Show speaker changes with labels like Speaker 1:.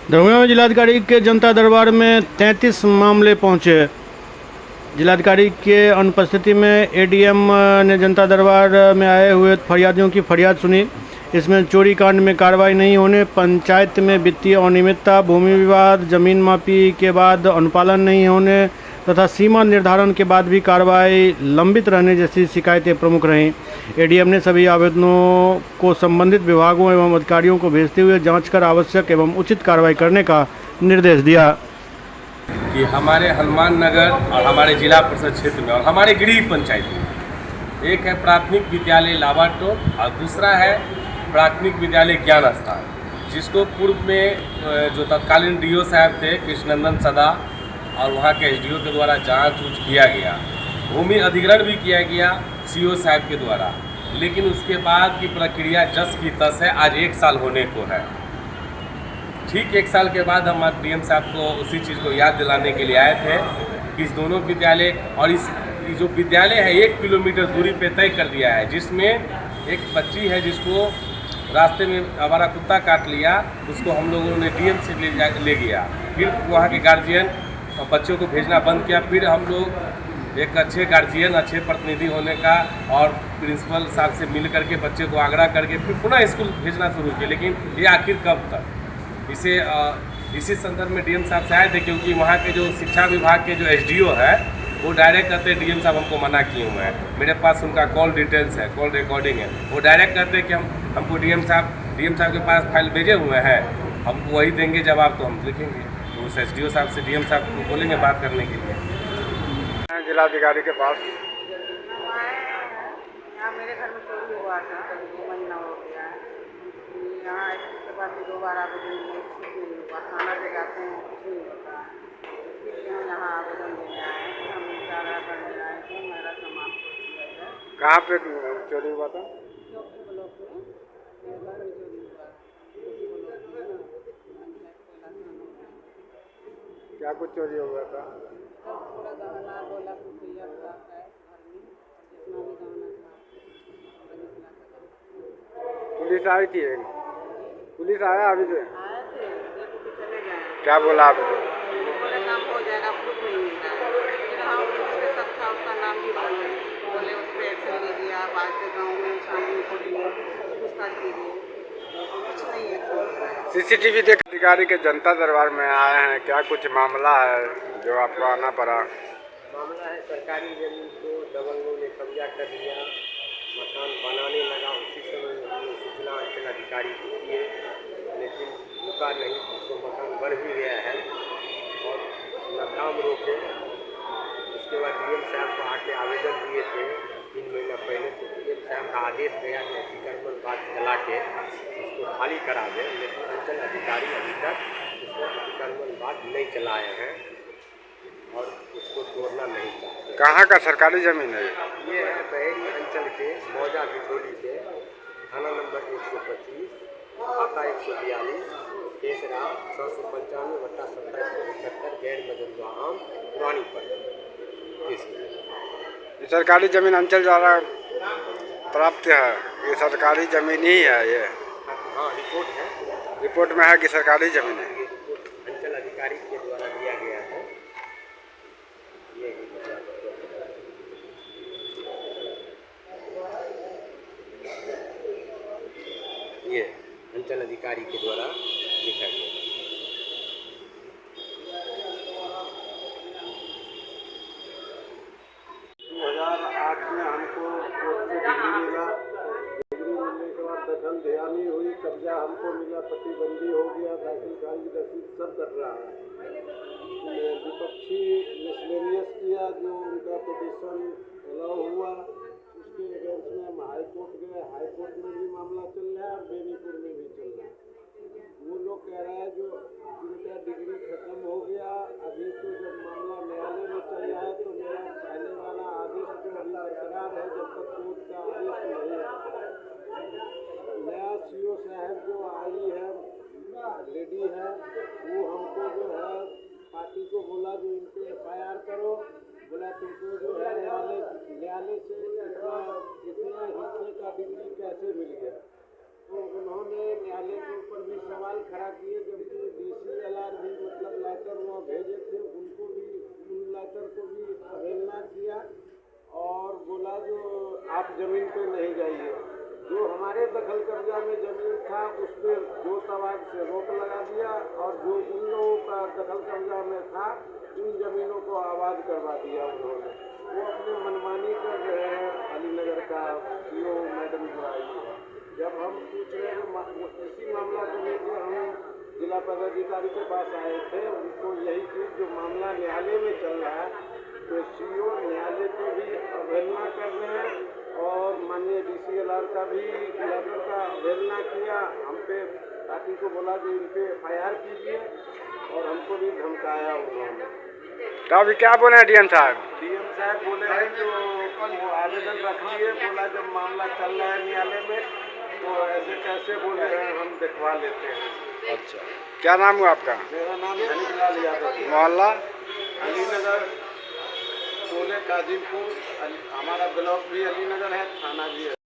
Speaker 1: दरभंगा में जिलाधिकारी के जनता दरबार में 33 मामले पहुंचे। जिलाधिकारी के अनुपस्थिति में एडीएम ने जनता दरबार में आए हुए फरियादियों की फरियाद सुनी। इसमें चोरी कांड में कार्रवाई नहीं होने, पंचायत में वित्तीय अनियमितता, भूमि विवाद, जमीन मापी के बाद अनुपालन नहीं होने तथा सीमा निर्धारण के बाद भी कार्रवाई लंबित रहने जैसी शिकायतें प्रमुख रहीं। एडीएम ने सभी आवेदनों को संबंधित विभागों एवं अधिकारियों को भेजते हुए जांच कर आवश्यक एवं उचित कार्रवाई करने का निर्देश दिया।
Speaker 2: कि हमारे हनुमान नगर और हमारे जिला परिषद क्षेत्र में और हमारे गृह पंचायत में एक है प्राथमिक विद्यालय लावाटो और दूसरा है प्राथमिक विद्यालय ज्ञान स्थान, जिसको पूर्व में जो तत्कालीन डीओ साहब थे कृष्णनंदन सदा और वहाँ के एसडीओ के द्वारा जांच किया गया, भूमि अधिग्रहण भी किया गया सीओ साहब के द्वारा, लेकिन उसके बाद की प्रक्रिया जस की तस है। आज 1 साल होने को है। ठीक 1 साल के बाद हम डीएम साहब को उसी चीज़ को याद दिलाने के लिए आए थे कि इस दोनों विद्यालय और इस जो विद्यालय है 1 किलोमीटर दूरी पे तय कर दिया है, जिसमें एक बच्ची है जिसको रास्ते में हमारा कुत्ता काट लिया, उसको हम लोगों ने डीएम से ले गया। फिर वहाँ के गार्जियन बच्चों को भेजना बंद किया। फिर हम लोग एक अच्छे गार्जियन, अच्छे प्रतिनिधि होने का और प्रिंसिपल साहब से मिल करके बच्चे को आग्रह करके फिर पुनः स्कूल भेजना शुरू किया। लेकिन ये आखिर कब तक, इसी संदर्भ में डीएम साहब से आए थे, क्योंकि वहाँ के जो शिक्षा विभाग के जो एसडीओ है वो डायरेक्ट कहते हैं डीएम साहब हमको मना किए हुए हैं। मेरे पास उनका कॉल डिटेल्स है, कॉल रिकॉर्डिंग है। वो डायरेक्ट कहते हैं कि हमको डीएम साहब के पास फाइल भेजे हुए हैं, हमको वही देंगे जवाब तो हम लिखेंगे। तो उस एसडीओ साहब से डीएम साहब को बोलेंगे बात करने के लिए।
Speaker 1: जिलाधिकारी के पास
Speaker 3: यहाँ मेरे घर में चोरी हुआ था, 2 महीना हो गया है। यहाँ इसके बाद 2 बार आवेदन दिए, कुछ नहीं हुआ। थाना पे जाते हैं, कुछ नहीं होता है। इसलिए हम यहाँ आवेदन देने आए हैं कि हम मुशावरा करने आए थे, मेरा सामान खो दिया जाए।
Speaker 1: कहाँ पे चोरी हुआ था?
Speaker 3: चौकी ब्लॉक में मेरे घर में चोरी हुआ है। चौकी ब्लॉक में पंचायत पहला थाना में।
Speaker 1: क्या कुछ चोरी हुआ था?
Speaker 3: सब पूरा गहना 2 लाख रुपया था घर में, जितना भी गहना था 20 लाख का।
Speaker 1: पुलिस आई थी? पुलिस आया अभी से?
Speaker 3: आए थे, देख के चले गए।
Speaker 1: क्या बोला आप?
Speaker 3: बोले काम हो जाएगा, प्रूफ नहीं मिल रहा है। फिर हम उससे सब था, उसका नाम भी बोले उस पर एक्शन लीजिए, आप आज के गाँव में छानबीन करिए, पूछताछ कीजिए, कुछ नहीं एक्शन।
Speaker 1: सीसीटीवी देख अधिकारी के जनता दरबार में आए हैं, क्या कुछ मामला है जो आपको आना पड़ा?
Speaker 4: मामला है सरकारी जमीन को दबंगों ने कब्जा कर लिया, मकान बनाने लगा। उसी समय हमने सूचना अंचल अधिकारी को किए, लेकिन रुका नहीं, तो मकान बढ़ भी गया है और न काम रोके। उसके बाद डीएम साहब को आके आवेदन दिए थे 3 महीना पहले, तो डीएम साहब का आदेश गया कि अतिक्रमण बात चला के उसको खाली करा दें, लेकिन अंचल अधिकारी अभी तक उसको अतिक्रमण बात नहीं चलाए हैं और उसको तोड़ना नहीं चाहते।
Speaker 1: कहाँ का सरकारी जमीन है?
Speaker 4: ये है बहेरी अंचल के मौजा बिचौली से, थाना नंबर 125, खाता 142, केसरा 695/2771 गैर मजदूर आम पुरानी पर।
Speaker 1: ये सरकारी जमीन अंचल द्वारा प्राप्त है, ये सरकारी जमीन ही है ये?
Speaker 4: हाँ, रिपोर्ट है।
Speaker 1: रिपोर्ट में है कि सरकारी जमीन है।
Speaker 4: ये रिपोर्ट अंचल अधिकारी के द्वारा दिया गया है। ये अंचल अधिकारी के द्वारा लिखा गया है।
Speaker 5: 2008 में हमको कोर्ट से डिग्री मिला। डिग्री मिलने के बाद दखल ध्यानी हुई, कब्जा हमको मिला, प्रतिबंधी हो गया, दाखिल खारिज रसीद सब कर रहा है। विपक्षी मिसलेनियस किया, जो उनका पोजीशन अलाउ हुआ, उसके अगेंस्ट में हम हाई कोर्ट गए। हाई कोर्ट में भी मामला चल रहा है और बेनीपुर में भी चल रहा है। वो लोग कह रहा है जो जिनका डिग्री खत्म हो गया, अभी तो जब मामला न्यायालय में चल रहा है, तो मेरा पहले वाला आदेश जो अभी बरकरार है, जब तक कोर्ट का आदेश नहीं आता। नया सीओ साहब जो आई है, लेडी है, वो हमको जो है पार्टी को बोला जो इन पे FIR करो। बोला तुमको जो है न्यायालय से इतना हिस्से का डिग्री कैसे मिल गया। तो उन्होंने न्यायालय के ऊपर भी सवाल खड़ा किए, जबकि DC आप जमीन पे नहीं जाइए। जो हमारे दखल कब्जा में जमीन था उस पर जोत आवाज से रोक लगा दिया, और जो उन लोगों का दखल कब्जा में था उन जमीनों को आबाद करवा दिया उन्होंने। वो अपनी मनमानी कर रहे हैं। अलीनगर का सीओ मैडम जो आई है, जब हम पूछ रहे हैं इसी मामला को लेकर हम जिला पदाधिकारी के पास आए थे, उनको यही चीज़ जो मामला न्यायालय में चल रहा है, तो सीओ न्यायालय की भी अवहेलना कर रहे हैं और माननीय DCLR का भी लेटर का अवहेलना किया। हम पे पार्टी को बोला कि इन पे FIR कीजिए, और हमको भी धमकाया उन्होंने।
Speaker 4: तो अभी क्या बोले हैं DM साहब?
Speaker 5: DM साहब बोले हैं कि वो आवेदन रख लिए, बोला जब मामला चल रहा है न्यायालय में तो ऐसे कैसे बोले हैं, हम दिखवा लेते हैं।
Speaker 4: अच्छा, क्या नाम हुआ आपका?
Speaker 5: मेरा नाम धनीलाल यादव है।
Speaker 4: मोहल्ला?
Speaker 5: अलीनगर, टोले काजिमपुर। हमारा ब्लॉक भी अलीनगर है, थाना भी है।